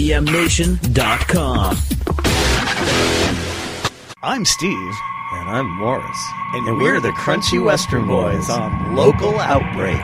IPMNation.com. I'm Steve. And I'm Morris. And we're the Crunchy Western Boys on Local Outbreak.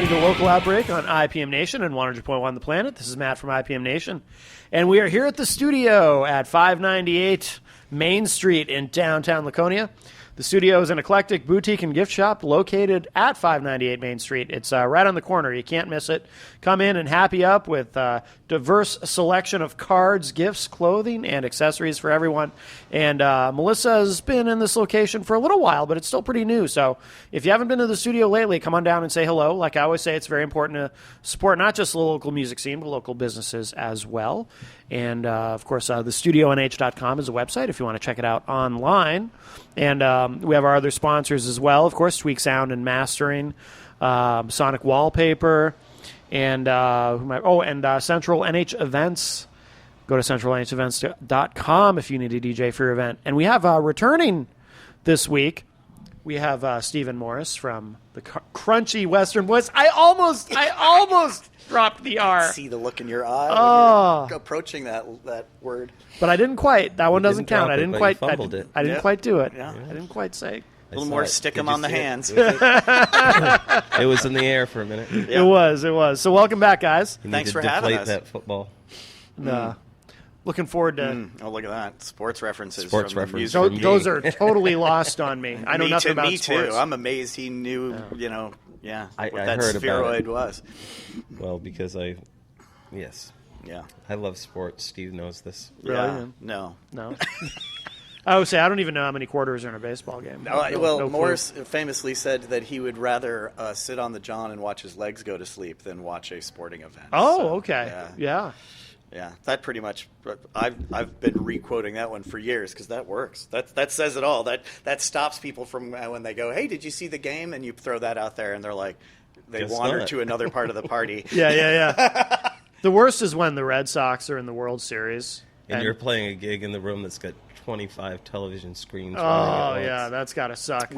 To Local Outbreak on IPM Nation and 100.1 The Planet. This is Matt from IPM Nation, and we are here at the studio at 598 Main Street in downtown Laconia. The studio is an eclectic boutique and gift shop located at 598 Main Street. It's right on the corner. You can't miss it. Come in and happy up with a diverse selection of cards, gifts, clothing, and accessories for everyone. And Melissa has been in this location for a little while, but it's still pretty new. So if you haven't been to the studio lately, come on down and say hello. Like I always say, it's very important to support not just the local music scene, but local businesses as well. And, of course, thestudionh.com is a website if you want to check it out online. And we have our other sponsors as well, of course, Tweak Sound and Mastering, Sonic Wallpaper, and Central NH Events. Go to centralnhevents.com if you need a DJ for your event. And we have returning this week, we have Stephen Morris from the Crunchy Western Boys. I almost dropped the R. See the look in your eye when you're approaching that word. But I didn't quite. That one doesn't count. I didn't quite quite do it. Yeah. I Yeah. didn't quite say. A little more stick 'em on the hands. It was in the air for a minute. Yeah. It was. So welcome back, guys. You Thanks need for to having deflate us. that football. Looking forward to. Oh, look at that. Sports references. Sports from the references. music. Me. Those are totally lost on me. I know nothing about me sports. too. I'm amazed he knew, I what that heard about spheroid it. was. Well, because yes. Yeah. I love sports. Steve knows this. Really? Yeah. No. I would say I don't even know how many quarters are in a baseball game. No Morris famously said that he would rather sit on the john and watch his legs go to sleep than watch a sporting event. Oh, So, okay. Yeah. Yeah, that pretty much. I've been re-quoting that one for years because that works. That says it all. That stops people from when they go, "Hey, did you see the game?" And you throw that out there, and they're like, they Guess wander not. to another part of the party. Yeah. The worst is when the Red Sox are in the World Series. And you're playing a gig in the room that's got 25 television screens. Oh, running at yeah, once. that's got to suck.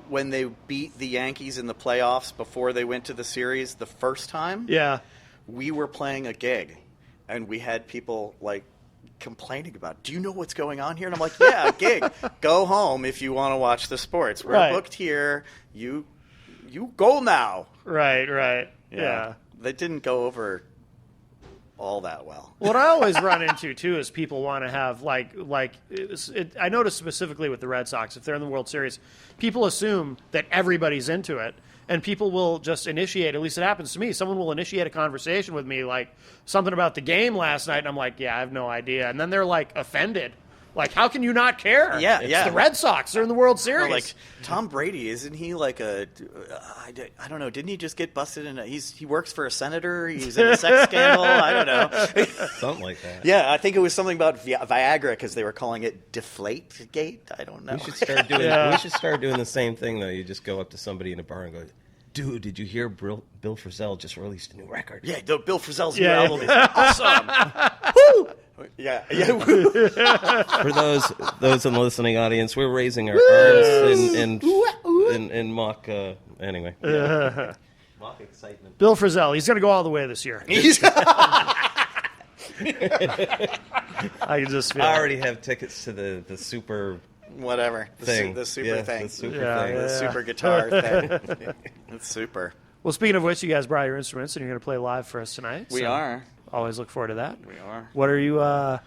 When they beat the Yankees in the playoffs before they went to the series the first time. Yeah. We were playing a gig, and we had people like complaining about, do you know what's going on here? And I'm like, yeah, a gig. Go home if you want to watch the sports. We're Right. booked here. You go now. Right. Yeah. They didn't go over all that well. What I always run into, too, is people want to have, I noticed specifically with the Red Sox, if they're in the World Series, people assume that everybody's into it, and people will just initiate, at least it happens to me, someone will initiate a conversation with me, like, something about the game last night, and I'm like, yeah, I have no idea. And then they're, like, offended. Like, how can you not care? Yeah, It's the Red Sox. They're in the World Series. Or like Tom Brady, isn't he like I don't know, didn't he just get busted in he works for a senator, he's in a sex scandal, I don't know. Something like that. Yeah, I think it was something about Viagra because they were calling it Deflategate. I don't know. We should start doing. We should start doing the same thing though. You just go up to somebody in a bar and go, "Dude, did you hear Bill Frisell just released a new record?" Yeah, Bill Frisell's new Yeah. album is awesome. Woo! Yeah. For those in the listening audience, we're raising our arms in mock. Anyway, mock excitement. Bill Frisell, he's going to go all the way this year. I can just feel Ah. I already have tickets to the super Whatever. thing. The super Yeah, thing. the super Yeah, thing. yeah. The super guitar thing. It's super. Well, speaking of which, you guys brought your instruments, and you're going to play live for us tonight. We so are. Always look forward to that. We are. What are you? Well,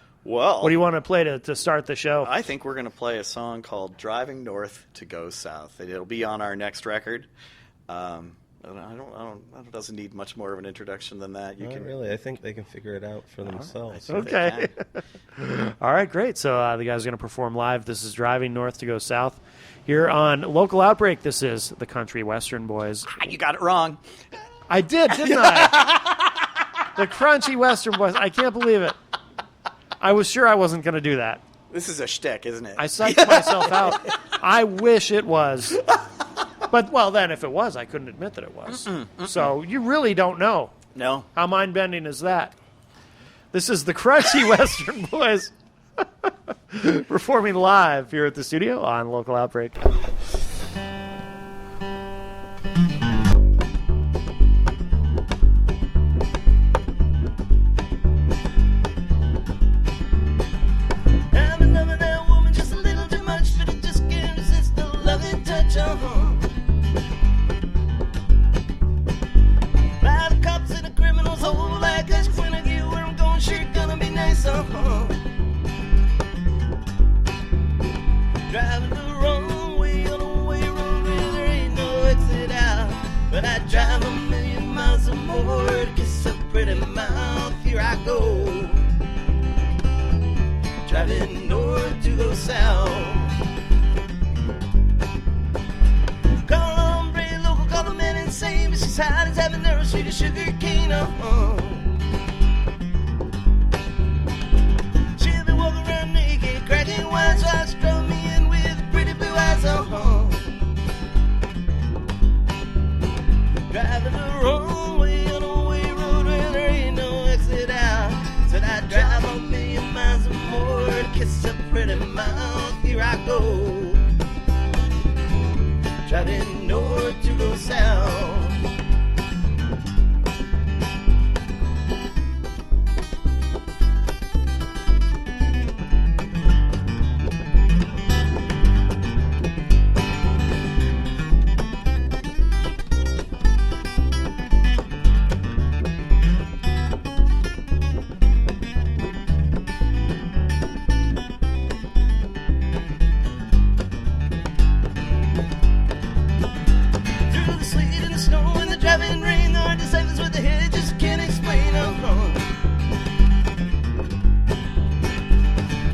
What do you want to play to start the show? I think we're going to play a song called Driving North to Go South. It'll be on our next record. It doesn't need much more of an introduction than that. You Not can really. I think they can figure it out for themselves. I think they Okay. can. All right, great. So the guys are going to perform live. This is Driving North to Go South. Here on Local Outbreak, this is the Country Western Boys. You got it wrong. I did, didn't I? The Crunchy Western Boys. I can't believe it. I was sure I wasn't going to do that. This is a shtick, isn't it? I psyched myself out. I wish it was. But, well, then if it was, I couldn't admit that it was. So you really don't know. No. How mind-bending is that? This is the Crunchy Western Boys performing live here at the studio on Local Outbreak. Driving the wrong way on a way road where there ain't no exit out. But I drive 1,000,000 miles or more to kiss a pretty mouth. Here I go, driving north to go south. Call hombre local, call the man insane, but she's hot as having never sweet as sugar cane. She'll be walking around naked, cracking wine, so I struck me in with pretty blue eyes. Driving the wrong way on a way road where there ain't no exit out. Said I'd drive 1,000,000 miles or more to kiss a pretty mouth. Here I go, driving north to go south.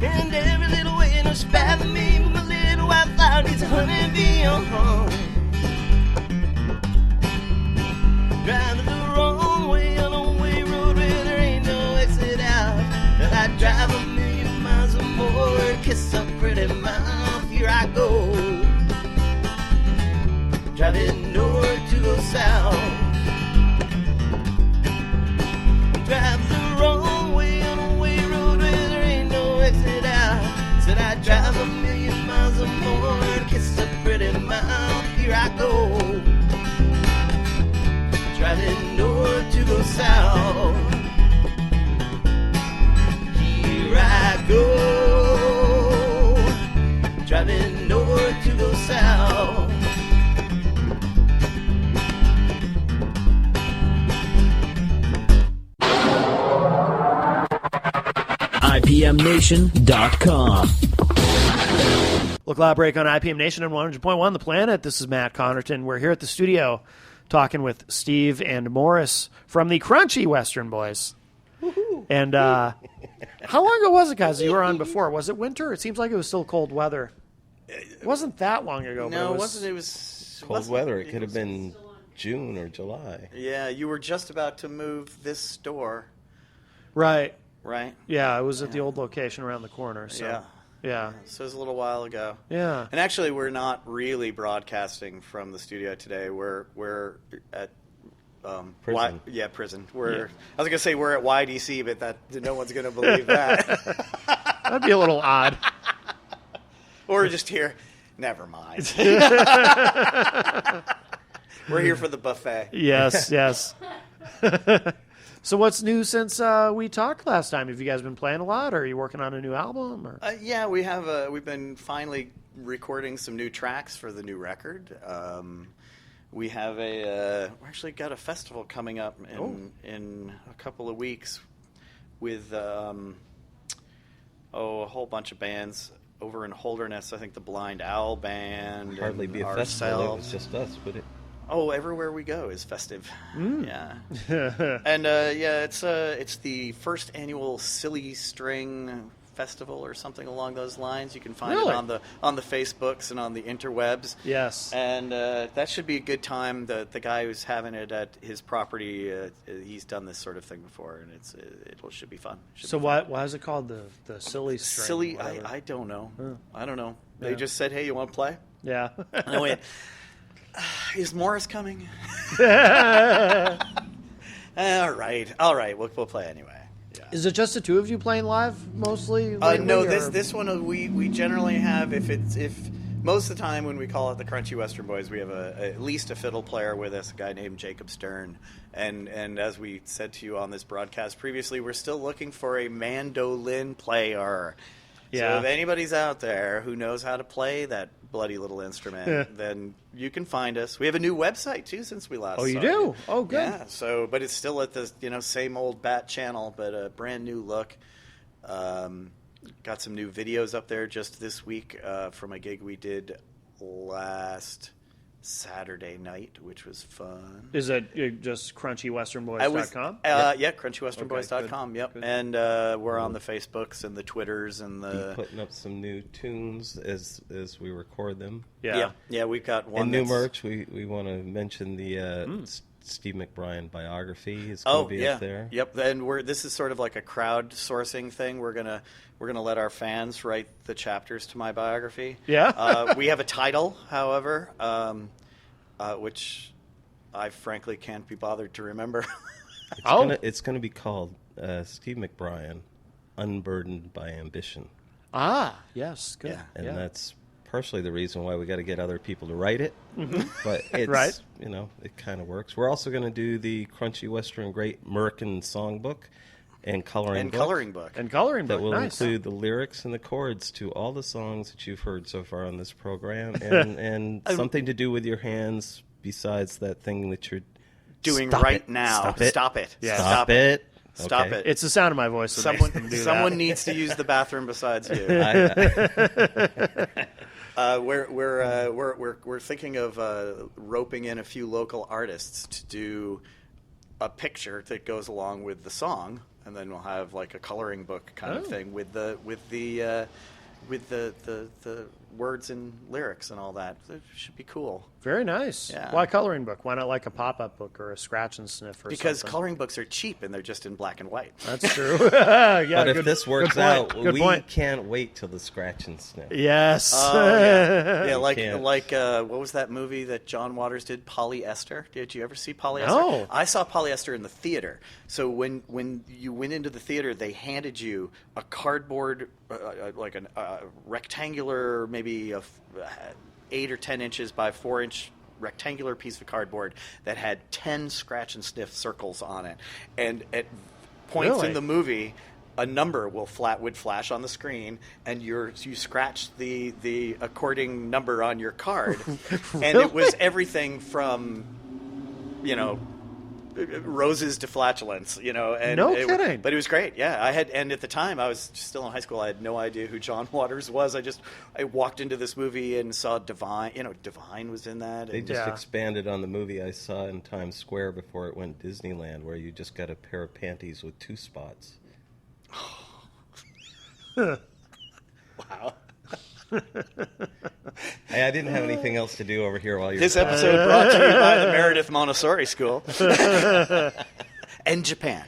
And every little way, no spare for me, but my little wildflower needs a honeybee. Driving the wrong way on a way road where there ain't no exit out. But I drive 1,000,000 miles or more to kiss a pretty mouth. Here I go, driving north to go south. Drive the wrong way on a way road where there ain't no exit out. Said I'd drive 1,000,000 miles or more to kiss a pretty mouth. Here I go, driving north to go south. Here I go, driving north to go south. IPMNation.com. Local Outbreak on IPM Nation and 100.1 The Planet. This is Matt Connarton. We're here at the studio talking with Steve and Morris from the Crunchy Western Boys. Woo-hoo. And how long ago was it, guys, that you were on before? Was it winter? It seems like it was still cold weather. It wasn't that long ago. No, but it wasn't. It was Cold weather. It could have been June or July. Yeah, you were just about to move this store, Right. right? Yeah, it was at the old location around the corner. So. Yeah. Yeah. So it was a little while ago. Yeah. And actually, we're not really broadcasting from the studio today. We're at Prison. prison. I was gonna say we're at YDC, but that no one's gonna believe that. That'd be a little odd. Or just here. Never mind. We're here for the buffet. Yes, yes. So what's new since we talked last time? Have you guys been playing a lot, or are you working on a new album? Or? Yeah, we have. We've been finally recording some new tracks for the new record. We have we actually got a festival coming up in a couple of weeks with a whole bunch of bands over in Holderness. I think the Blind Owl Band. Hardly and be a ourselves. festival. It was just us, would it? Oh, everywhere we go is festive. Yeah, and it's the first annual Silly String Festival or something along those lines. You can find Really? it on the Facebooks and on the interwebs. Yes. And that should be a good time. The guy who's having it at his property, he's done this sort of thing before, and it should be fun. So why is it called the silly string? Silly? whatever? I don't know. I don't know. They Yeah. just said, "Hey, you want to play?" Yeah. And I went, "Is Morris coming?" All right. We'll play anyway. Yeah. Is it just the two of you playing live mostly? No, lately, this one we generally have if most of the time when we call it the Crunchy Western Boys, we have at least a fiddle player with us, a guy named Jacob Stern, and as we said to you on this broadcast previously, we're still looking for a mandolin player. Yeah. So if anybody's out there who knows how to play that bloody little instrument, then you can find us. We have a new website too since we last. Oh, you saw do? you. Oh, good. Yeah. So, but it's still at the same old Bat channel, but a brand new look. Got some new videos up there just this week from a gig we did last Saturday night, which was fun. Is it just crunchywesternboys.com? Yeah, crunchywesternboys.com. Yep. Good. And we're on the Facebooks and the Twitters and Be the putting up some new tunes as we record them. Yeah. yeah. We've got one And new that's- merch. We want to mention the Steve McBrien biography is going to be up there. Yep. And this is sort of like a crowdsourcing thing. We're gonna let our fans write the chapters to my biography. Yeah. We have a title, however, which I frankly can't be bothered to remember. It's gonna be called Steve McBrien, Unburdened by Ambition. Ah, yes. Good. Yeah. And that's partially the reason why we got to get other people to write it. But it's, Right. it kind of works. We're also going to do the Crunchy Western Great Merkin Songbook and coloring book. And coloring That book. will Nice. include the lyrics and the chords to all the songs that you've heard so far on this program, and something to do with your hands besides that thing that you're Doing Stop right it. now. Stop it. Stop it. Yeah. Stop it. Stop Okay. it. It's the sound of my voice that makes them do Someone that. needs to use the bathroom besides you. We're thinking of roping in a few local artists to do a picture that goes along with the song, and then we'll have like a coloring book kind of thing with the words and lyrics and all that. It should be cool. Very nice. Yeah. Why coloring book? Why not like a pop-up book or a scratch and sniff or Because something? coloring books are cheap and they're just in black and white. That's true. Yeah, But if good- this works good point. out, Good we point. can't wait till the scratch and sniff. Yes. Yeah, can't. what was that movie that John Waters did? Polyester. Did you ever see Polyester? No. I saw Polyester in the theater. So when you went into the theater, they handed you a cardboard, like a rectangular, maybe 8 or 10 inches by 4 inch rectangular piece of cardboard that had 10 scratch and sniff circles on it, and at points Really? in the movie, a number would flash on the screen, and you scratch the according number on your card, and it was everything from, roses to flatulence, and No kidding. But it was great. Yeah, and at the time I was still in high school. I had no idea who John Waters was. I walked into this movie and saw Divine. Divine was in that. They And just Yeah. expanded on the movie I saw in Times Square before it went Disneyland, where you just got a pair of panties with 2 spots. wow. Hey, I didn't have anything else to do over here while you This were episode brought to you by the Meredith Montessori School and Japan.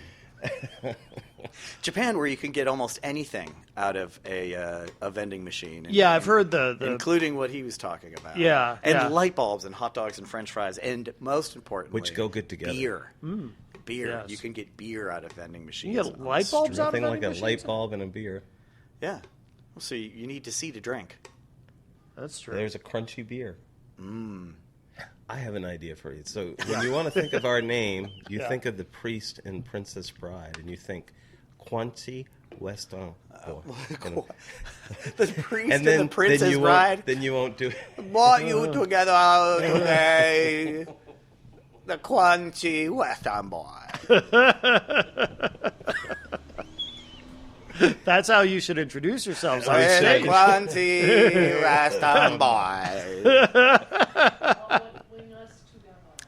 Japan, where you can get almost anything out of a vending machine. Yeah, I've heard the including what he was talking about. Yeah, and yeah. light bulbs and hot dogs and French fries, and most importantly, Which go good together. Beer. Beer. Yes. You can get beer out of vending machines. You get light bulbs out of nothing like vending a machines? light bulb and a beer. Yeah. Well, so you need to see to drink. That's true. There's a crunchy beer. I have an idea for you. So when you want to think of our name, you think of the priest in Princess Bride, and you think Crunchy Western Boys. The priest And and the Princess Bride. Then you won't do it. Brought you together today. The Crunchy Western Boy. That's how you should introduce yourselves on The stage. Crunchy Western Boy.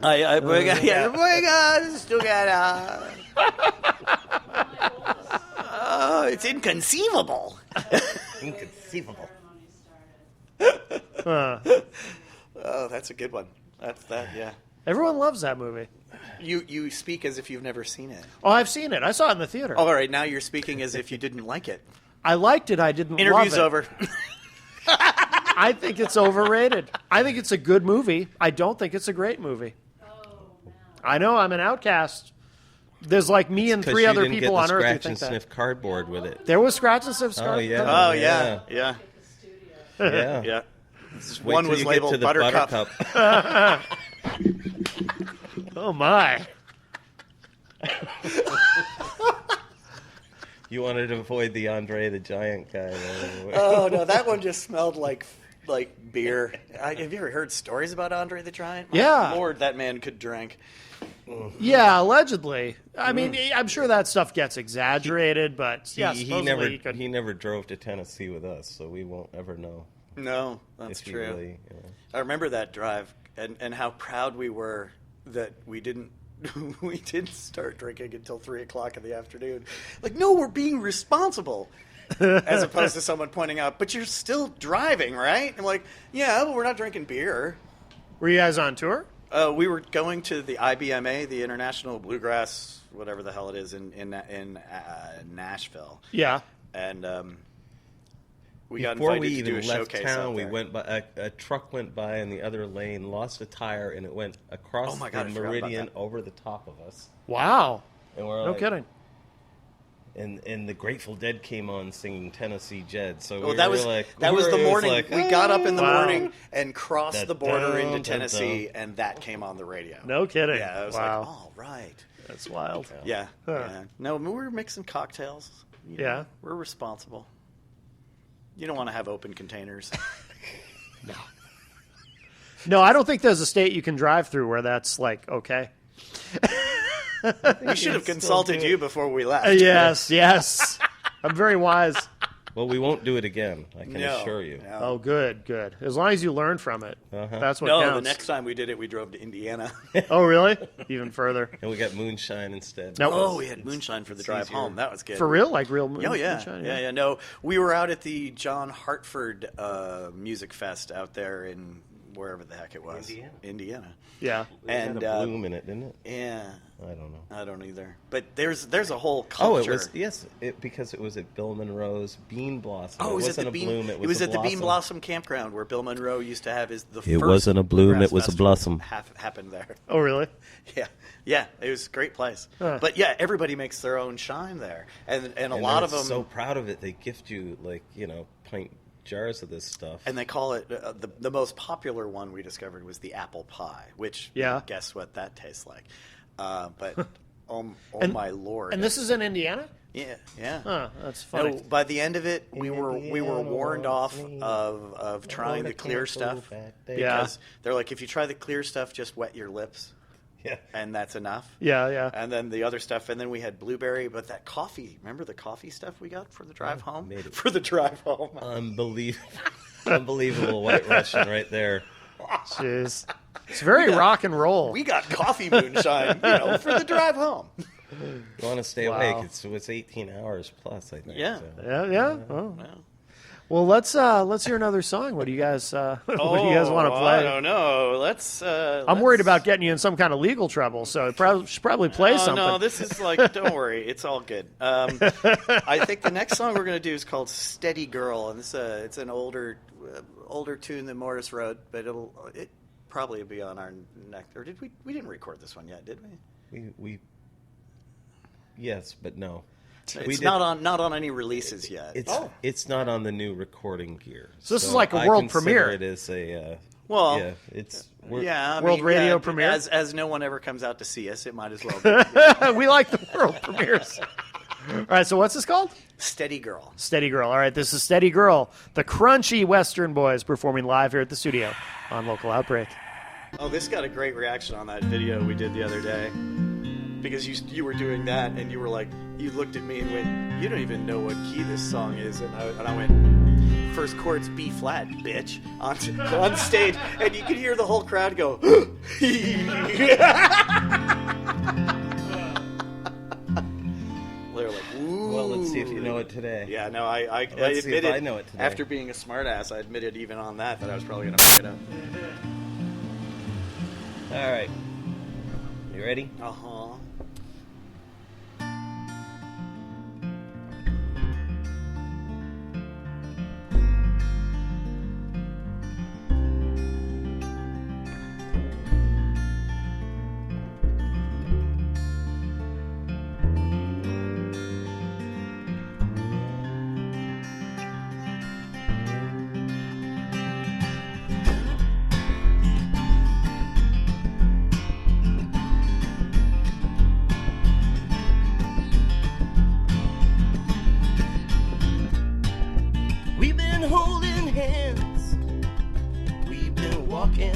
I bring us together. Oh, It's inconceivable. Inconceivable. Oh, that's a good one. Yeah. Everyone loves that movie. You speak as if you've never seen it. Oh, I've seen it. I saw it in the theater. All right, now you're speaking as if you didn't like it. I liked it. I didn't Interview's love it. over. I think it's overrated. I think it's a good movie. I don't think it's a great movie. I know I'm an outcast. There's like me and three other people on Earth who scratch think and that. sniff cardboard with it. There was scratch and sniff. Oh yeah. Oh yeah. Yeah. Yeah. Yeah. Just One wait till was you labeled get to the Buttercup. Oh my. You wanted to avoid the Andre the Giant guy. Oh no, that one just smelled like beer. Have you ever heard stories about Andre the Giant? My Yeah. Lord, that man could drink. Yeah, allegedly. I mean, I'm sure that stuff gets exaggerated, but yeah, he supposedly could. never drove to Tennessee with us, so we won't ever know. No, that's if he true. really, I remember that drive and how proud we were that we didn't start drinking until 3:00 in the afternoon. Like, no, we're being responsible. As opposed to someone pointing out, but you're still driving, right? I'm like, yeah, but we're not drinking beer. Were you guys on tour? We were going to the IBMA, the International Bluegrass, whatever the hell it is, in Nashville. Yeah. And we got Before invited we to even do a left showcase town, out we there. went by a truck went by in the other lane, lost a tire, and it went across Oh my God, I the forgot about meridian that. over the top of us. Wow. And we're No like, kidding. And the Grateful Dead came on singing Tennessee Jed. So Well, we that were was like, that was the it morning. like, We got up in the Wow. morning and crossed the border into Dun-dun, Tennessee, dun-dun. and that came on the radio. No kidding. Yeah, I was Wow. like, all right. That's wild. Yeah, Huh. yeah. No, we were mixing cocktails. You know, Yeah. we're responsible. You don't want to have open containers. No, I don't think there's a state you can drive through where that's like okay. We should have consulted you before we left. Yes. I'm very wise. Well, we won't do it again. I can No, assure you. no. Oh, good. As long as you learn from it. That's what No, counts. the next time we did it, we drove to Indiana. Oh, really? Even further. And we got moonshine instead. No. Oh, we had moonshine for the drive easier. home. That was good. For real? Like real moon? Oh, yeah. moonshine? Yeah. No, we were out at the John Hartford Music Fest out there in wherever the heck it was. Indiana. Yeah. It had And a bloom in it, didn't it? yeah, I don't know. I don't either. But there's a whole Oh, culture. it was because it was at Bill Monroe's Bean Blossom. Oh, it was wasn't at the a bloom. Bean? It was a at the Bean blossom. Blossom Campground where Bill Monroe used to have the It first wasn't a bloom, bluegrass it was a festival blossom. happened there. Oh, really? Yeah, it was a great place. Huh. But yeah, everybody makes their own shine there, and a And lot they're of them. so proud of it. They gift you pint jars of this stuff. And they call it the most popular one we discovered was the apple pie, which Yeah. guess what that tastes like. But oh And- my lord! And this is in Indiana? yeah. Huh, that's funny. No, by the end of it, we were Indiana warned off wants me. of trying the clear stuff Yeah. because they're like, if you try the clear stuff, just wet your lips, Yeah. and that's enough. Yeah. And then the other stuff, and then we had blueberry, but that coffee. Remember the coffee stuff we got for the drive home? made it. For the drive home. Unbelievable White Russian right there. Jeez. It's very rock and roll. We got coffee moonshine, for the drive home. You want to stay Wow. awake? It's 18 hours plus, I think. Yeah. So. Yeah. Oh. Well, let's hear another song. What do you guys what do you guys want to play? I don't know. Let's. I'm worried about getting you in some kind of legal trouble, so should probably play something. No, this is like. Don't worry, it's all good. I think the next song we're going to do is called "Steady Girl," and it's an older tune than Morris wrote, but it probably be on our next. Or did we? We didn't record this one yet, did we? We yes, but no. It's not on any releases yet. It's not on the new recording gear. So this is like a world premiere. It is a Well, yeah. It's I World mean, radio premiere? As no one ever comes out to see us, it might as well be. We like the world premieres. All right, so what's this called? Steady Girl. Steady Girl. All right, this is Steady Girl, the Crunchy Western Boys performing live here at the studio on Local Outbreak. Oh, this got a great reaction on that video we did the other day. Because you were doing that, and you were like, you looked at me and went, you don't even know what key this song is. And I went, first chord's B flat, bitch, on stage. And you could hear the whole crowd go, they were like, ooh. well, it's see if you know it today. Yeah, no, I Let's see if admitted, I know it today. after being a smartass, I admitted even on that I was probably going to f*** it up. All right. You ready? Uh-huh. We've been holding hands, we've been walking.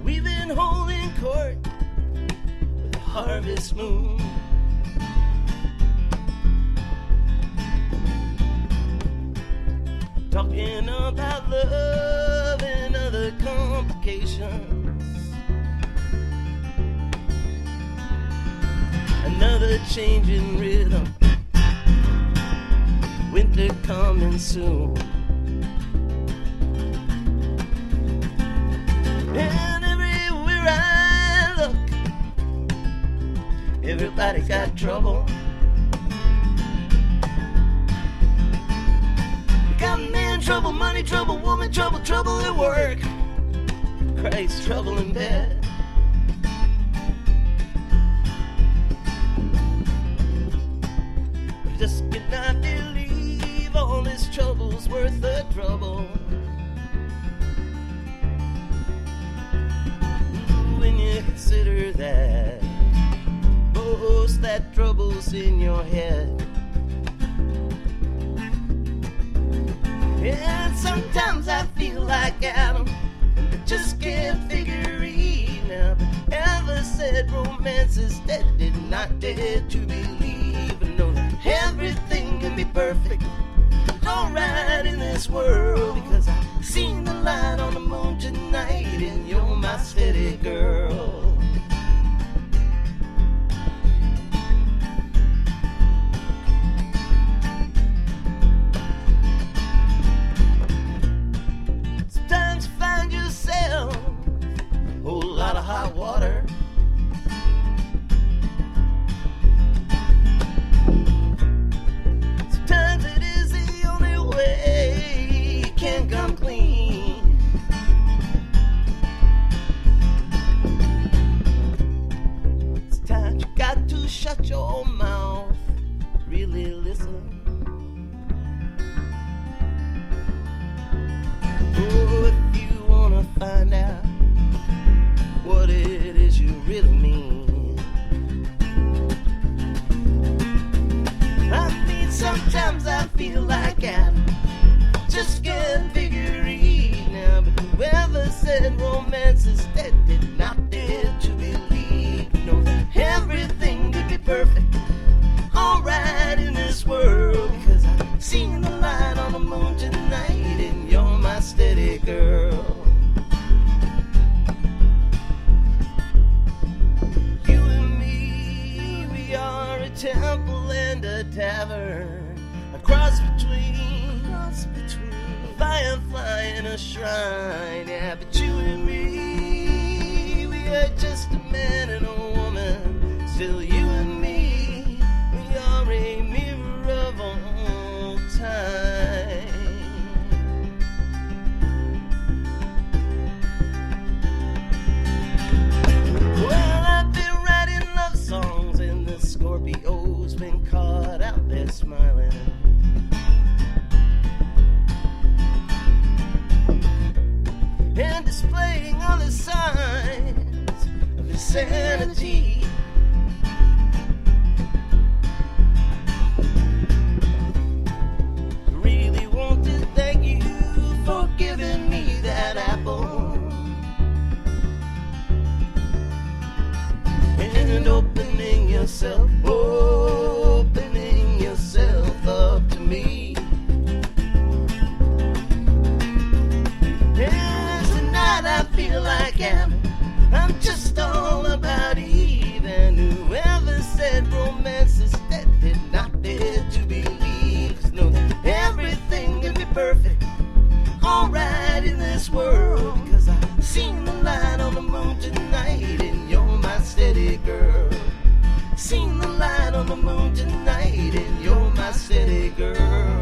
We've been holding court with the harvest moon. Talking about love and other complications. Another change in rhythm, winter coming soon. And everywhere I look, everybody's got trouble. You got man trouble, money trouble, woman trouble, trouble at work, Christ trouble in bed. Just cannot believe all this trouble's worth the trouble. When you consider that most that trouble's in your head. And sometimes I feel like Adam, I just can't figure it out. But ever said romance is dead, did not dare to believe and know that everything can be perfect, alright in this world. Because I've seen the light on the moon tonight, and you're my steady girl. Sometimes you find yourself a whole lot of hot water. Sometimes it is the only way you can come clean. Sometimes you got to shut your mouth, really listen. Oh, if you wanna find out what it is you really mean. I mean, sometimes I feel like I just can't figure it now. But whoever said romance is dead did not dare to believe. Know that everything could be perfect, alright in this world. Because I've seen the light on the moon tonight, and you're my steady girl. You and me, we are a temple and a tavern, a cross between a firefly and a shrine. Yeah, but you and me, we are just a man and a woman. Still you and me, we are a mirror of all time. Well, I've been writing love songs, and the Scorpio's been caught out there smiling. And displaying all the signs of insanity. Really want to thank you for giving me that apple and opening yourself up to me. And tonight I feel like I'm just all about you. the moon tonight, and you're my city girl.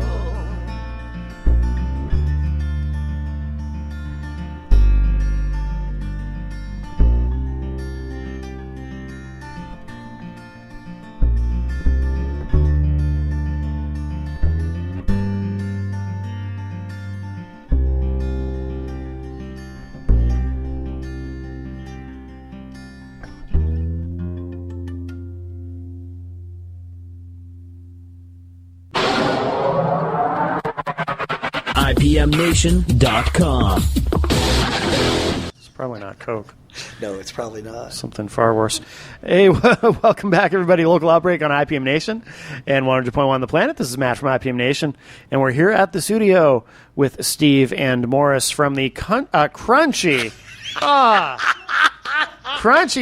IPMNation.com. It's probably not Coke. No, it's probably not. Something far worse. Hey, welcome back, everybody. Local Outbreak on IPM Nation and 100.1 The Planet. This is Matt from IPM Nation, and we're here at the studio with Steve and Morris from the Crunchy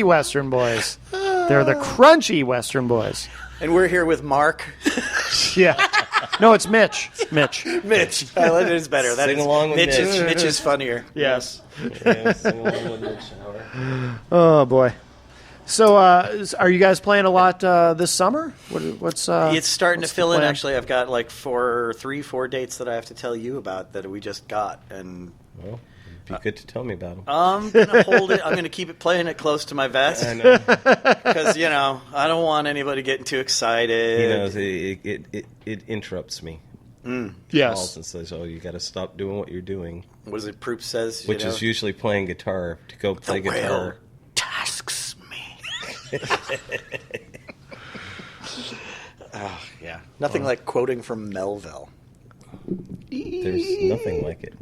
Western Boys. They're the Crunchy Western Boys. And we're here with Mark. Yeah. No, it's Mitch. Mitch. It is better. Sing along with Mitch. Mitch is funnier. Yes. Yeah, sing along with Mitch Howard. Oh, boy. So, are you guys playing a lot this summer? What's It's starting to the fill in. plan? Actually, I've got like 4 dates that I have to tell you about that we just got, and Well, it'd be good to tell me about them. I'm gonna hold it. I'm gonna keep it playing it close to my vest I know. because I don't want anybody getting too excited. He knows it interrupts me. Yes. Calls and says, "Oh, you got to stop doing what you're doing," What is it? Proof says, which is usually playing guitar to go play the whale guitar. tasks me. Oh, yeah, nothing like quoting from Melville. There's nothing like it.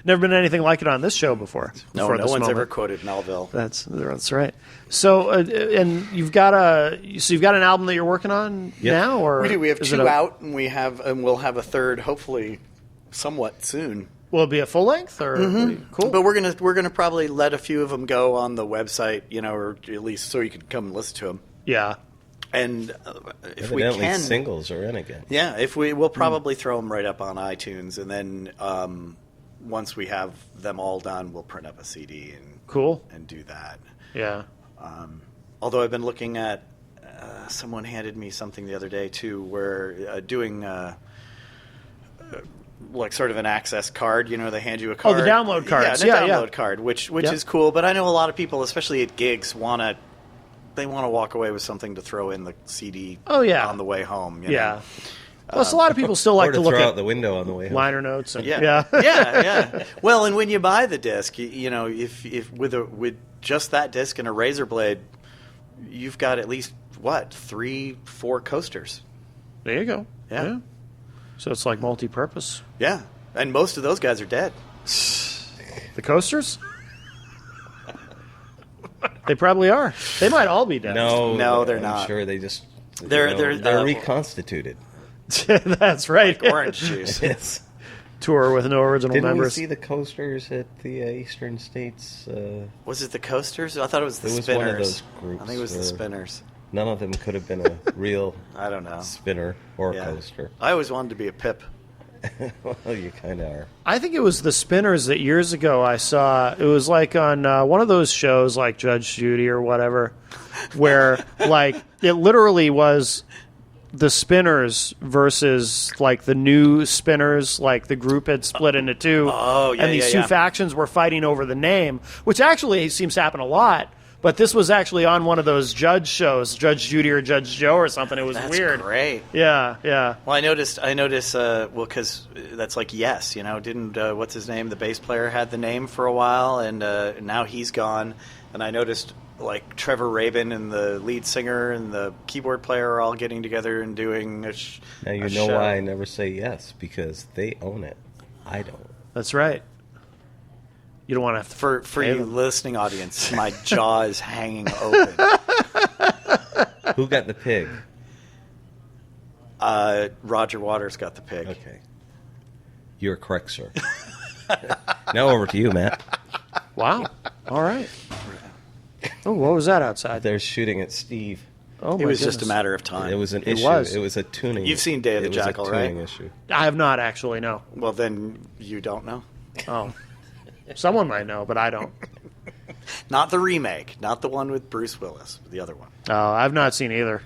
Never been anything like it on this show before. No before this one's moment. ever quoted Melville. That's right. So, and you've got an album that you're working on now, or We do. We have is 2 it out, and we'll have a third, hopefully, somewhat soon. Will it be a full length or cool? But we're gonna probably let a few of them go on the website, or at least so you can come and listen to them. Yeah. And if we Evidently, can, singles are in again. yeah, we'll probably throw them right up on iTunes, and then once we have them all done, we'll print up a CD Cool. and do that. Yeah. Although I've been looking at, someone handed me something the other day too, where doing like sort of an access card. They hand you a card. Oh, the download cards. Yeah, a Yeah, download card, which Yep. is cool. But I know a lot of people, especially at gigs, want to walk away with something to throw in the CD. Oh, yeah. On the way home. Yeah. Plus, a lot of people still like or to to look throw at out the window on the way home. liner notes. And, Yeah. Yeah. Well, and when you buy the disc, if with just that disc and a razor blade, you've got at least 3-4 coasters. There you go. Yeah. So it's like multi-purpose. Yeah, and most of those guys are dead. The coasters? They probably are. They might all be dead. No, they're I'm not. sure they just They're reconstituted. That's right. Like orange juice. Yes. Tour with no original Didn't we members. see the coasters at the Eastern States? Was it the coasters? I thought it was the It was Spinners. one of those groups I think it was the where- Spinners. None of them could have been a real I don't know. spinner or Yeah. coaster. I always wanted to be a Pip. Well, you kind of are. I think it was the Spinners that years ago I saw. It was like on one of those shows like Judge Judy or whatever, where like it literally was the Spinners versus like the new Spinners. Like the group had split into two. Oh, yeah, and these yeah, two factions were fighting over the name, which actually seems to happen a lot. But this was actually on one of those judge shows, Judge Judy or Judge Joe or something. It was That's weird. great. Yeah, yeah. Well, I noticed. Because that's like Yes, didn't what's his name? The bass player had the name for a while, and now he's gone. And I noticed like Trevor Rabin and the lead singer and the keyboard player are all getting together and doing a Now you a know show. why I never say yes, because they own it. I don't. That's right. You don't want to have to For pay you them. listening audience, my jaw is hanging open. Who got the pig? Roger Waters got the pig. Okay. You're correct, sir. Now over to you, Matt. Wow. All right. Oh, what was that outside? They're shooting at Steve. Oh, my It was just a goodness. matter of time. It was an It issue. was. It was a tuning. You've seen Day of the it was Jackal, a tuning right? issue. I have not actually, no. Well, then you don't know. Oh. Someone might know, but I don't. Not the remake, not the one with Bruce Willis, the other one. Oh, I've not seen either.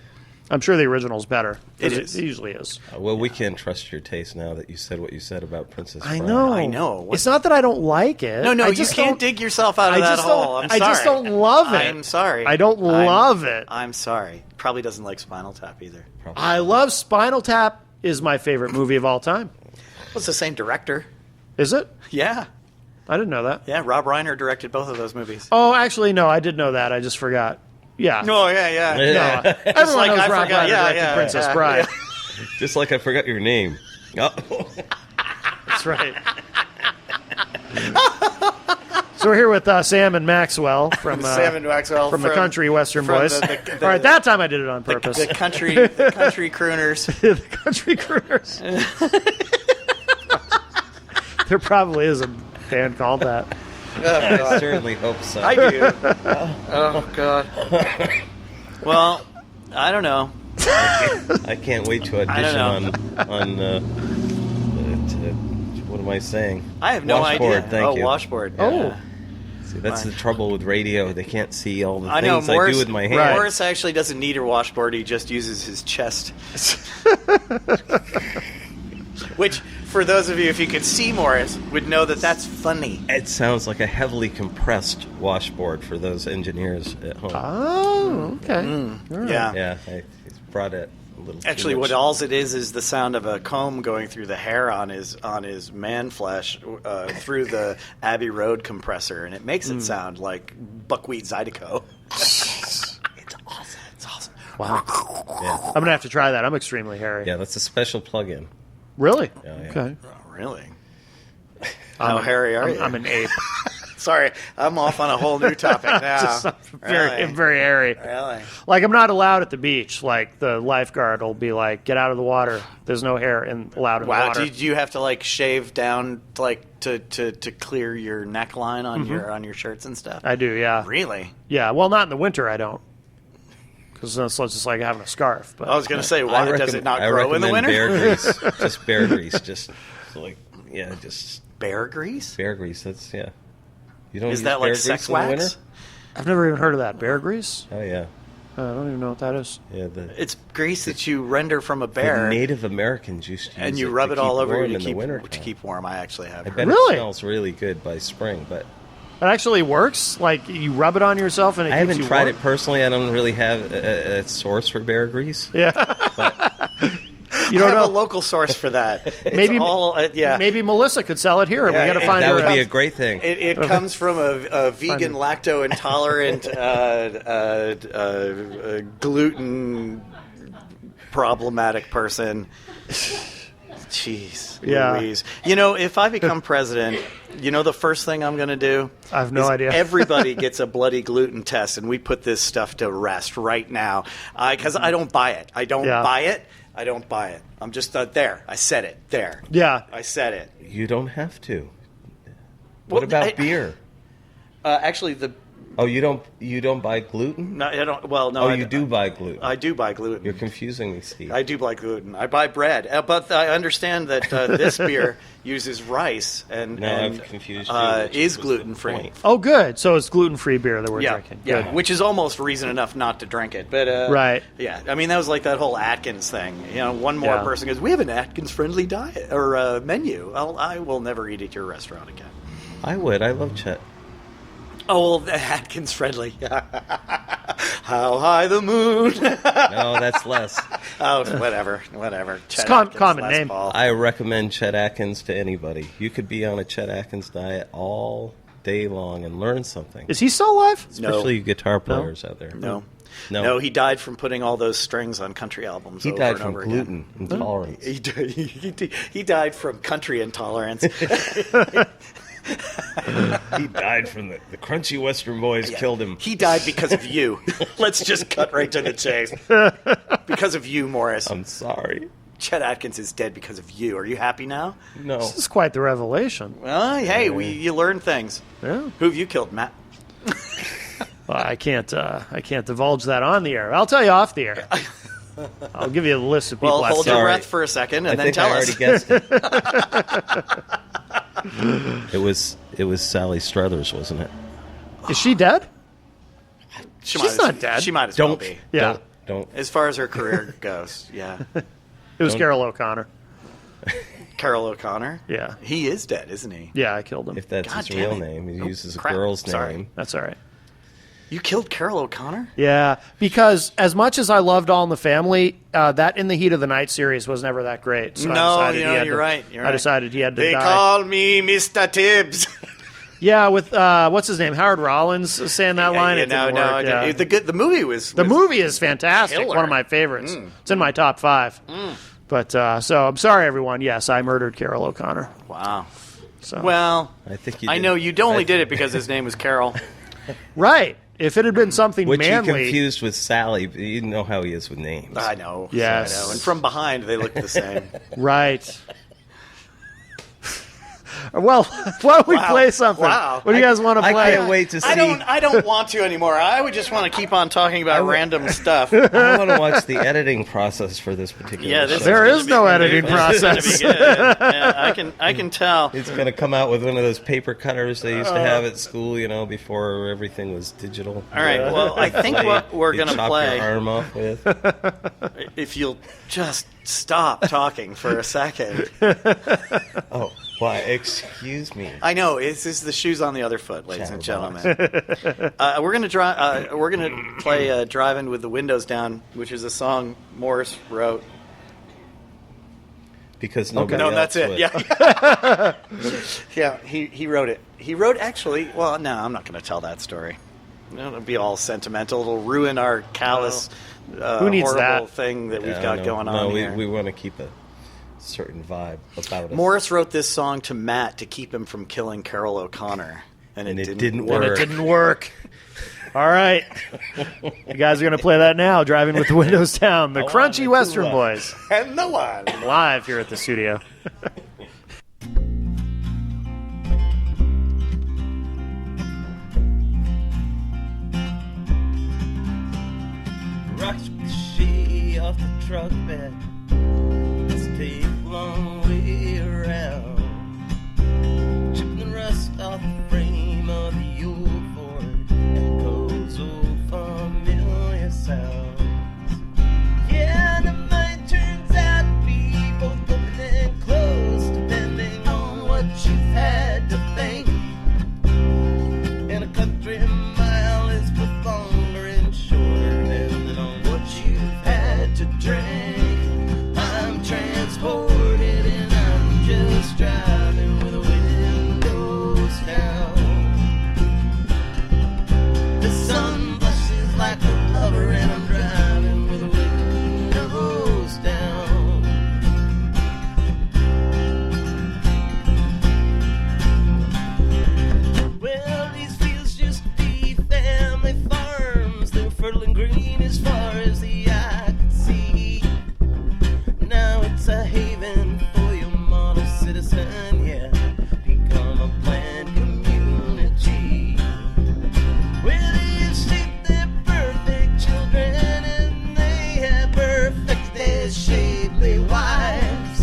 I'm sure the original's better. It is. It usually is. Well, we can't trust your taste now that you said what you said about Princess Bride. I know. It's not that I don't like it. No, I you just can't don't- dig yourself out of that hole. I'm sorry. I just don't love it. I'm sorry. I don't love it. I'm sorry. Probably doesn't like Spinal Tap either. I love Spinal Tap. Is my favorite movie of all time. Well, it's the same director. Is it? Yeah. I didn't know that. Yeah, Rob Reiner directed both of those movies. Oh, actually, no, I did know that. I just forgot. Yeah. No, yeah. No, everyone like knows I Rob forgot. Reiner Yeah, directed yeah, Princess yeah, Bride. Just like I forgot your name. Oh. That's right. So we're here with Sam and Maxwell from Sam and Maxwell from the Country Western from Boys. the- All right, that time I did it on purpose. the country crooners. The Country Crooners. There probably is a band called that. I certainly hope so. I do. Oh God. Well, I don't know. I can't wait to audition on what am I saying? I have no Washboard, idea. Thank you. Washboard. Oh. Yeah. See, that's the trouble with radio. They can't see all the I know. things I do with my hands. Right. Morris actually doesn't need a washboard. He just uses his chest. Which, for those of you, if you could see Morris, would know that that's funny. It sounds like a heavily compressed washboard for those engineers at home. Oh, okay. All right. Yeah. Yeah, I brought it a little. too Actually, much. what alls it is the sound of a comb going through the hair on his man flesh through the Abbey Road compressor, and it makes it sound like buckwheat Zydeco. It's awesome. It's awesome. Wow. Yeah. I'm going to have to try that. I'm extremely hairy. Yeah, that's a special plug-in. Really? Yeah, yeah. Okay. Oh, really? How hairy are you? I'm an ape. Sorry, I'm off on a whole new topic now. Just, I'm very, Really? very hairy. Really? Like, I'm not allowed at the beach. Like, the lifeguard will be like, get out of the water. There's no hair allowed in the Wow, water. did you have to like shave down like to clear your neckline on your shirts and stuff? I do, yeah. Really? Yeah, well, not in the winter, I don't. Because it's just like having a scarf. But I was going to say, why does it not I grow in the recommend winter? Bear grease, just bear grease, just just Bear grease? bear grease. That's You don't Is use that bear like grease sex in the winter? wax? I've never even heard of that. Bear grease? Oh yeah, I don't even know what that is. yeah. It's grease that you render from a The bear, Native Americans used to use and you it rub to it all keep over warm you in the winter to time. keep warm. I actually have I heard. bet Really? it smells really good by spring, but It actually works? Like, you rub it on yourself and it I keeps haven't you tried warm? it personally. I don't really have a source for bear grease. Yeah. You I don't have know. a local source for that. It's Maybe- all, yeah. Maybe Melissa could sell it here. Yeah, We got to and find That her. would be a great thing. It comes from a vegan, lacto intolerant, gluten problematic person. Jeez, Yeah. Louise. You know, if I become president, you know the first thing I'm going to do? I have no is idea. Everybody gets a bloody gluten test, and we put this stuff to rest right now. Because I don't buy it. I don't Yeah. buy it. I don't buy it. I'm just there. I said it. There. Yeah. I said it. You don't have to. Well, What about I- beer? Actually, Oh, you don't buy gluten? no, I don't. Well, no. Oh, I, you do buy gluten. I do buy gluten. You're confusing me, Steve. I do buy gluten. I buy bread, but I understand that this beer uses rice and, No, and I've confused you, which is was the gluten free. point. Oh, good. So it's gluten-free beer that we're Yeah, drinking. yeah, Good. which is almost reason enough not to drink it. But Right. yeah. I mean, that was like that whole Atkins thing. You know, one more Yeah. person goes, "We have an Atkins-friendly diet or menu." I will never eat at your restaurant again. I would. I love Chet. Oh, well, Atkins friendly. How high the moon? No, that's less. Oh, whatever. Chet common Atkins, Les name. Paul. I recommend Chet Atkins to anybody. You could be on a Chet Atkins diet all day long and learn something. Is he still alive? Especially you gutar players out there. No. No. No, he died from putting all those strings on country albums. He over died and from over gluten Again. intolerance. He died from country intolerance. He died from the Crunchy Western Boys killed him. He died because of you. Let's just cut right to the chase. Because of you, Morris. I'm sorry. Chet Atkins is dead because of you. Are you happy now? No. This is quite the revelation. Well, hey, you learn things. Yeah. Who have you killed, Matt? Well, I can't divulge that on the air. I'll tell you off the air. I'll give you a list of people Well, I've hold killed. your Sorry. breath for a second I and then think tell I us. already guessed it. It was Sally Struthers, wasn't it? Is she dead? She's not dead. She might as well Don't. be. Yeah. Don't. As far as her career goes, yeah. It was Carol O'Connor. Carol O'Connor? Yeah. He is dead, isn't he? Yeah, I killed him. If that's God his damn real it. name, he Oh, uses crap. a girl's Sorry. name. That's all right. You killed Carol O'Connor? Yeah, because as much as I loved All in the Family, that In the Heat of the Night series was never that great. So I decided you're right. You're I right. decided he had to They die. call me Mr. Tibbs. Yeah, with what's his name, Howard Rollins saying that line. It didn't work. Yeah. The movie was The movie is fantastic. killer. One of my favorites. It's in my top 5. But so I'm sorry, everyone. Yes, I murdered Carol O'Connor. Wow. So Well, I think you I did. know you only did it because his name was Carol. right. If it had been something Which you manly, confused with Sally. You know how he is with names. I know. Yes. I know. And from behind, they look the same. right. Well, why don't we Wow. play something? Wow. What do you guys want to I play? can't wait to see. I don't want to anymore. I would just want to keep on talking about random stuff. I want to watch the editing process for this particular Yeah, this show. There gonna is be- no this editing is gonna process. be good. Yeah, I can tell. It's going to come out with one of those paper cutters they used to have at school, before everything was digital. All right. Well, I think what we're You going to chop play, your arm off with. if you'll just stop talking for a second. Oh, why? Excuse me. I know this is the shoes on the other foot, ladies and gentlemen. We're gonna We're gonna play "Driving with the Windows Down," which is a song Morris wrote. Because nobody No, else that's it. would. Yeah, yeah. He wrote it. He wrote actually. Well, no, I'm not going to tell that story. It'll be all sentimental. It'll ruin our callous, Who needs horrible that? thing that we've Yeah, got no, going on no, here. we want to keep a certain vibe about us. Morris wrote this song to Matt to keep him from killing Carol O'Connor, and it didn't And work. it didn't work. All right. You guys are going to play that now, Driving with the Windows Down. The Crunchy Western Boys. And no one. Live here at the studio. Rocks with the shea off the truck bed. Let's take a long way around. Chipping the rust off the frame of the old Ford. Echoes old familiar sounds. Yeah, the mind turns out to be both open and closed, depending on what you've had to think. And a country mile is both longer and shorter, depending on what you've had to drink. I'm transported and I'm just driving with the windows down. The sun blushes like a lover and I'm driving with the windows down. Well, these fields just be family farms. They're fertile and green as far as the eye can see. Now it's a haven for your model citizen, yeah. Become a planned community. Well, they've shaped their perfect children and they have perfectly shapely wives.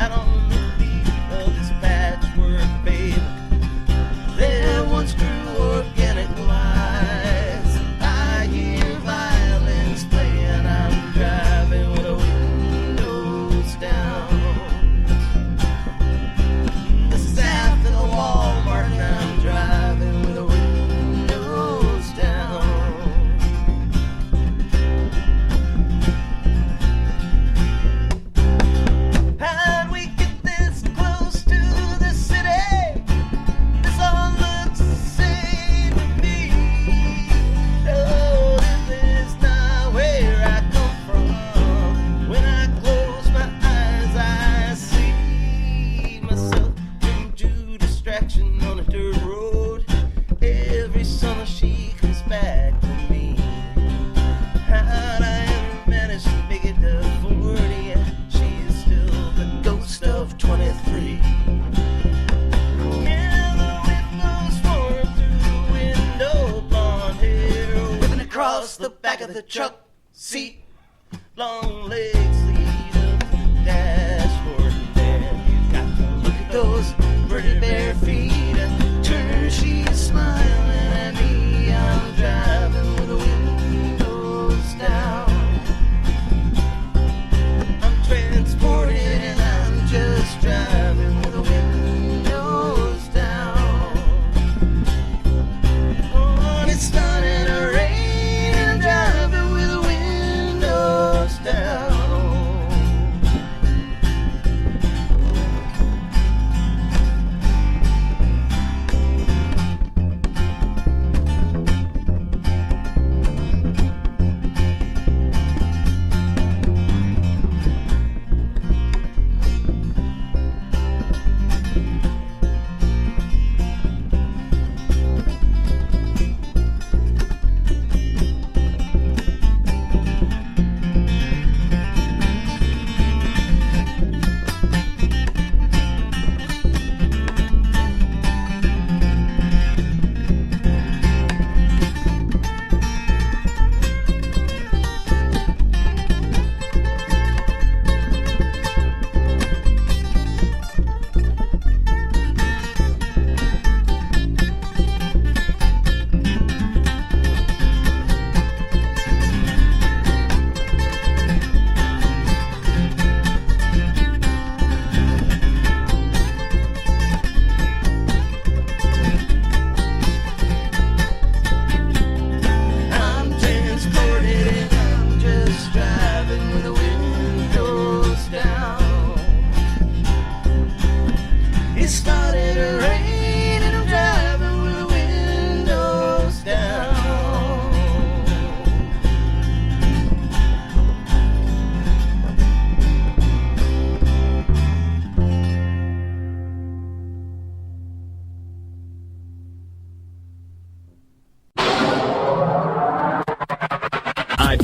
Out on the beat of this patchwork babe, there once grew organic lives. I hear violins playing, I'm driving with the windows down. This is after the Walmart and I'm driving with the windows down. How'd we get this close to the city? This all looks the same to me. No, this is not where I come from. When I close my eyes, I see myself come to distraction on a dirt road. Every summer she comes back to me. How'd I ever manage to make it to 40? She's still the ghost of 23. Yeah, the wind blows warm through the window, blonde hair whipping across the back of the truck seat. Long legs lead up the dashboard, and then you got to look at those pretty bare feet. Turn, she's smiling at me. I'm driving with a window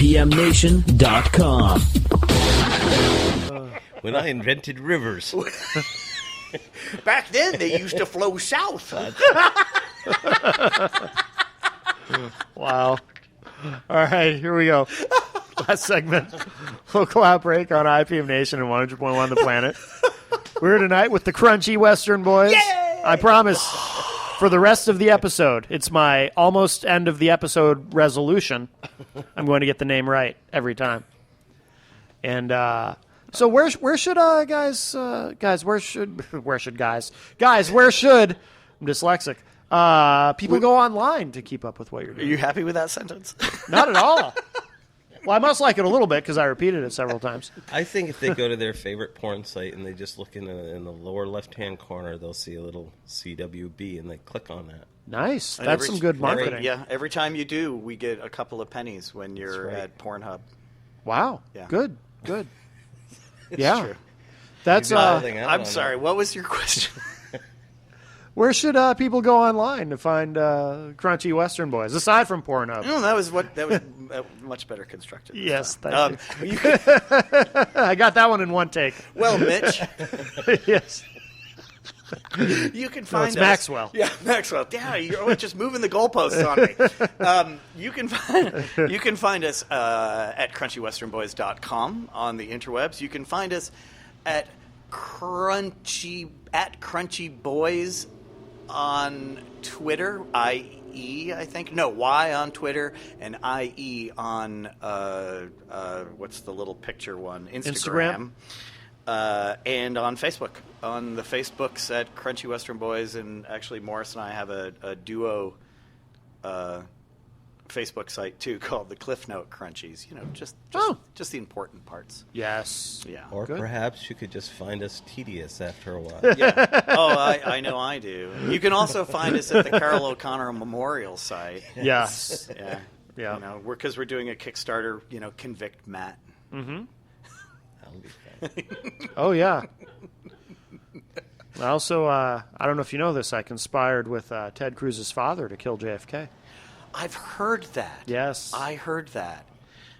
IPMNation.com. When I invented rivers. Back then, they used to flow south. Wow. All right, here we go. Last segment. Local Outbreak on IPM Nation and 100.1 The Planet. We're here tonight with the Crunchy Western Boys. Yay! I promise, for the rest of the episode, it's my almost end of the episode resolution. I'm going to get the name right every time. And so where should I'm dyslexic. People go online to keep up with what you're Are doing. you happy with that sentence? Not at all. Well, I must like it a little bit because I repeated it several times. I think if they go to their favorite porn site and they just look in the lower left-hand corner, they'll see a little CWB and they click on that. Nice. And That's some good marketing. Every time you do, we get a couple of pennies when you're right. at Pornhub. Wow. Yeah. Good. It's Yeah. true. That's I'm sorry, what was your question? where should people go online to find Crunchy Western Boys aside from Pornhub? No, that was much better constructed. Yes, thank you. you could, I got that one in one take. well, Mitch, Yes. you can find it's us. Maxwell. Yeah, Maxwell. Yeah, you're just moving the goalposts on me. You can find us at crunchyWesternBoys.com on the interwebs. You can find us at Crunchy Boys on Twitter, I think. No, Y on Twitter and IE on what's the little picture one? Instagram. And on Facebook. On the Facebooks at Crunchy Western Boys, and actually Morris and I have a duo Facebook site too called the Cliff Note Crunchies. You know, just the important parts. Yes. Yeah. Or Good. perhaps you could just find us tedious after a while. Yeah. Oh, I know I do. You can also find us at the Carol O'Connor Memorial site. Yes. Yeah. Yeah. You know, because we're doing a Kickstarter. You know, convict Matt. That'll be fun. Oh, yeah. I also, I don't know if you know this, I conspired with Ted Cruz's father to kill JFK. I've heard that. Yes. I heard that.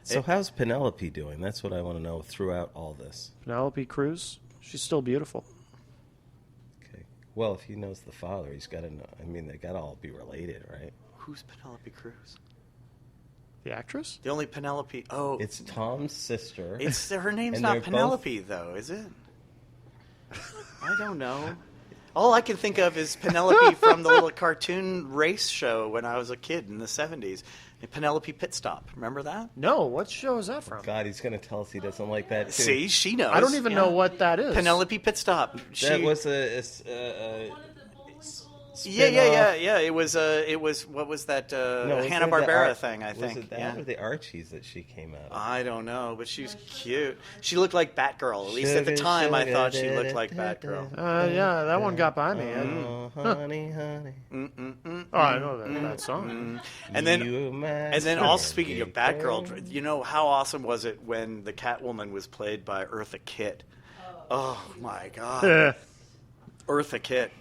So how's Penelope doing? That's what I want to know throughout all this. Penelope Cruz, she's still beautiful. Okay. Well, if he knows the father, he's got to know. I mean, they got to all be related, right? Who's Penelope Cruz? The actress? The only Penelope. Oh, It's Tom's sister. it's her name's and not they're Penelope though, is it? I don't know. All I can think of is Penelope from the little cartoon race show when I was a kid in the 70s. Penelope Pit Stop. Remember that? No, what show is that from? God, he's going to tell us he doesn't like that, too. See, she knows. I don't even know what that is. Penelope Pit Stop. That was a Yeah. It was. What was that? No, was Hanna it the Barbera thing. I think. Was it that yeah. or the Archies that she came out of? I don't know, but she's cute. She looked like Batgirl. At least at the time, I thought she looked like Batgirl. Yeah, that one got by me. Oh, honey, honey. Oh, I know that song. And then also speaking of Batgirl, you know how awesome was it when the Catwoman was played by Eartha Kitt? Oh my God, Eartha Kitt.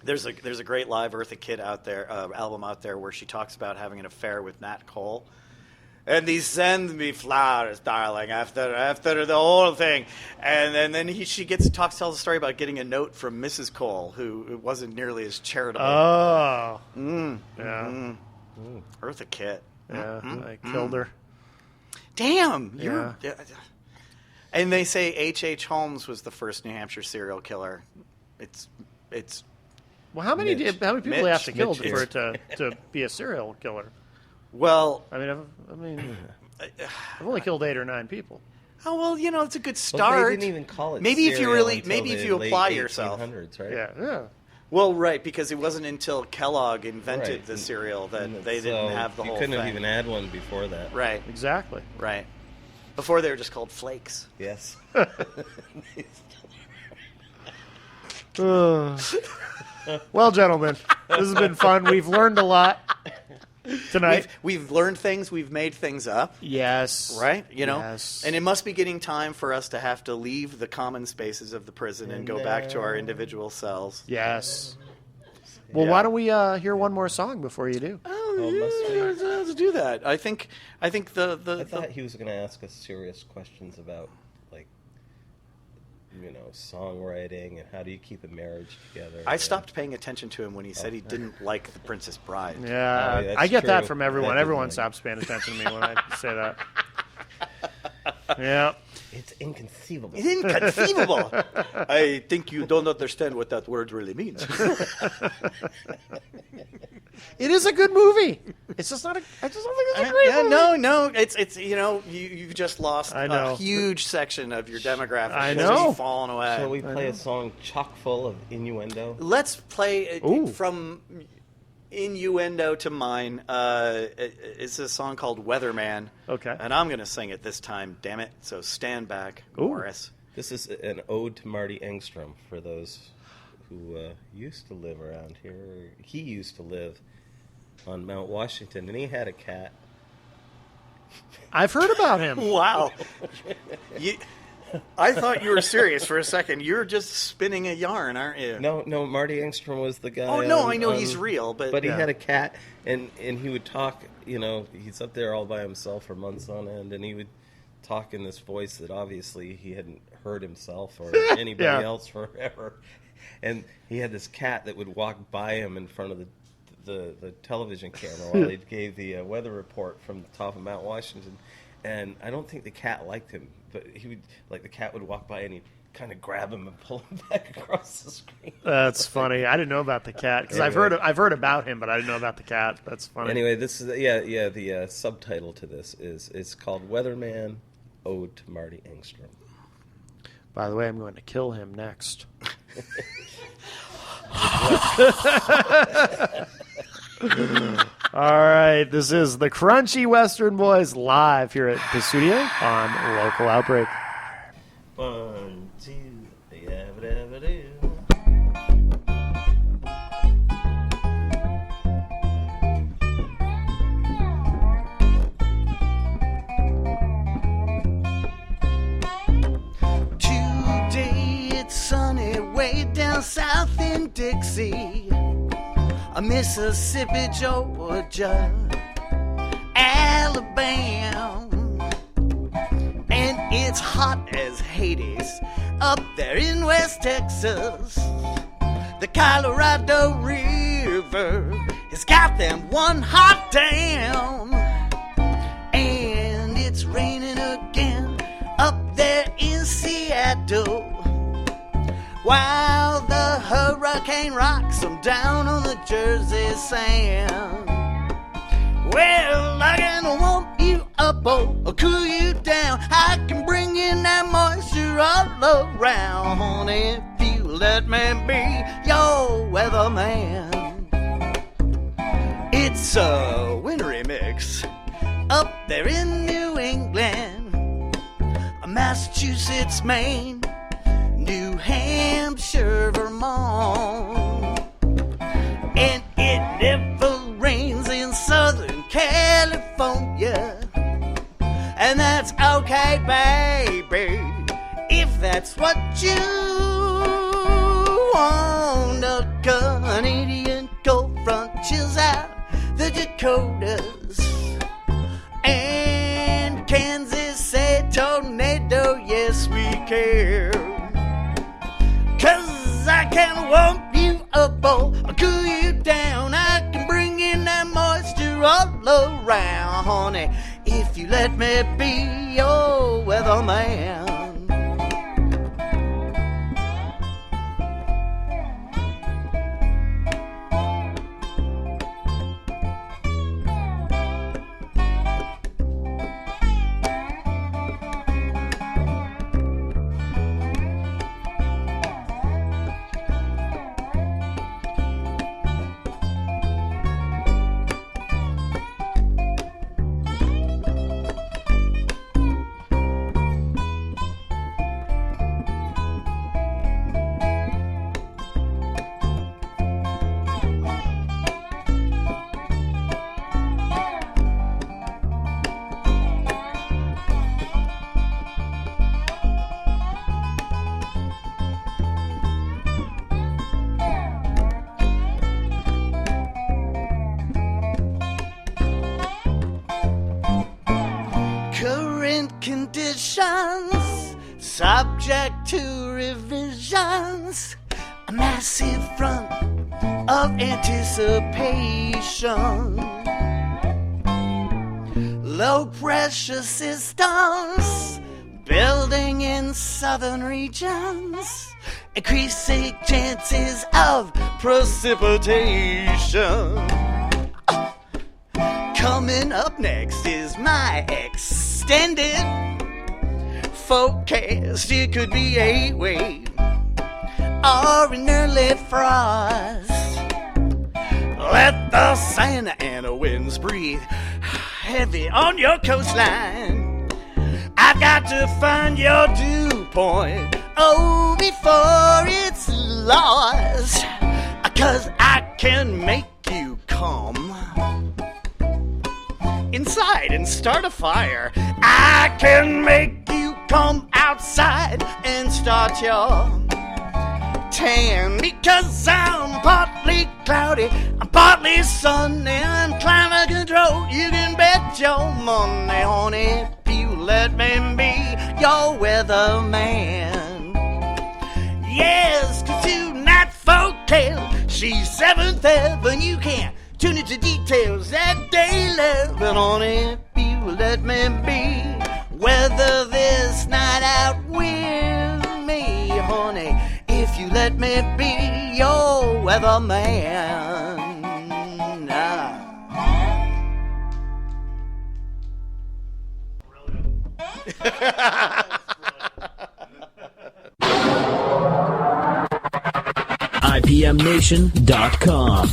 There's a great live Eartha Kitt album out there where she talks about having an affair with Nat Cole. And he sends me flowers, darling, after the whole thing. And then she tells the story about getting a note from Mrs. Cole, who wasn't nearly as charitable. Oh. Yeah. Eartha Kitt. Yeah, I killed her. Damn. And they say H.H. Holmes was the first New Hampshire serial killer. It's Well, how many people do you have to kill Mitch. for it to be a serial killer? well. I've only killed 8 or 9 people. Oh well, it's a good But start. they didn't even call it Maybe if you cereal really, until maybe if the you late apply yourself. 1800s, right? Yeah. Well, right, because it wasn't until Kellogg invented Right. the cereal that And they didn't have the you whole couldn't thing. have even had one before that. Right, Exactly. right. Before they were just called flakes. Yes. Well, gentlemen, this has been fun. We've learned a lot tonight. We've learned things. We've made things up. Yes. Right? Yes. And it must be getting time for us to have to leave the common spaces of the prison and go back to our individual cells. Yes. Well, Yeah. why don't we hear one more song before you do? Oh, Let's do that. I think I thought he was going to ask us serious questions about, like, songwriting and how do you keep a marriage together. I stopped paying attention to him when he said he didn't like The Princess Bride. Yeah, that's I get that true. from everyone. That Everyone didn't stops paying attention to me when I say that. Yeah. It's inconceivable. Inconceivable. I think you don't understand what that word really means. It is a good movie. It's just not. I just don't think it's a great movie. No. It's you've just lost a huge section of your demographic. I It's know. just fallen away. Shall we play a song chock full of innuendo? Let's play Ooh. from innuendo to mine. It's a song called Weatherman. Okay. And I'm going to sing it this time, damn it. So stand back, Morris. This is an ode to Marty Engstrom for those who used to live around here. He used to live on Mount Washington, and he had a cat. I've heard about him. Wow. I thought you were serious for a second. You're just spinning a yarn, aren't you? No, Marty Engstrom was the guy. Oh, no, I know he's real, but he had a cat, and he would talk. He's up there all by himself for months on end, and he would talk in this voice that obviously he hadn't heard himself or anybody Yeah. else forever. And he had this cat that would walk by him in front of the television camera while he gave the weather report from the top of Mount Washington. And I don't think the cat liked him, but the cat would walk by and he'd kind of grab him and pull him back across the screen. That's funny. I didn't know about the cat because Anyway. I've heard about him, but I didn't know about the cat. That's funny. Anyway, this is the subtitle to this is called Weatherman, Ode to Marty Engstrom. By the way, I'm going to kill him next. All right, this is the Crunchy Western Boys live here at the studio on Local Outbreak. 1, 2, yabba-dabba-doo. Today it's sunny way down south in Dixie, Mississippi, Georgia, Alabama, and it's hot as Hades up there in West Texas. The Colorado River has got them one hot damn, and it's raining again up there in Seattle, while the hurricane rocks them down on the Jersey sand. Well, I can warm you up or cool you down. I can bring in that moisture all around if you let me be your weatherman. It's a wintry mix up there in New England, Massachusetts, Maine, New Hampshire, Vermont, and it never rains in Southern California, and that's okay, baby, if that's what you want. The Canadian cold front chills out the Dakotas, and Kansas say tornado, yes we care. 'Cause I can warm you up or cool you down. I can bring in that moisture all around, honey, if you let me be your weatherman. conditions, subject to revisions, a massive front of anticipation. Low pressure systems building in southern regions, increasing chances of precipitation. Coming up next is my extended forecast. It could be a wave or an early frost. Let the Santa Ana winds breathe heavy on your coastline. I've got to find your dew point, oh, before it's lost. 'Cause I can make you come inside and start a fire. I can make you come outside and start your tan. Because I'm partly cloudy, I'm partly sunny, I'm climate control. You can bet your money on it if you let me be your weatherman. Yes, 'cause tonight forecast, she's 7th Heaven. You can't tune into details at day 11 on it if you let me be. Weather this night out with me, honey, if you let me be your weatherman. IPMNation.com.